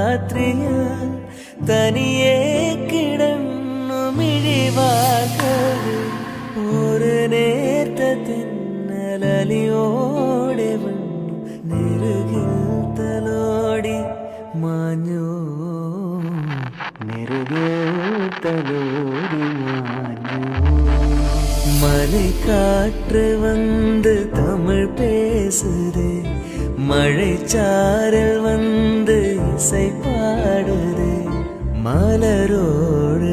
രാത്രിയ തനിയെ കിടന്നു മിഴിവാർക്കവേ ഒരു നേർത്ത തെന്നലലിയോടെ വന്നു നെറുകിൽ തലോടി മാഞ്ഞു നെറുകിൽ തലോടി മാഞ്ഞു மலை காற்று வந்து தமிழ் பேசுதே மழைச்சாரல் வந்து இசை பாடுதே மலரோடு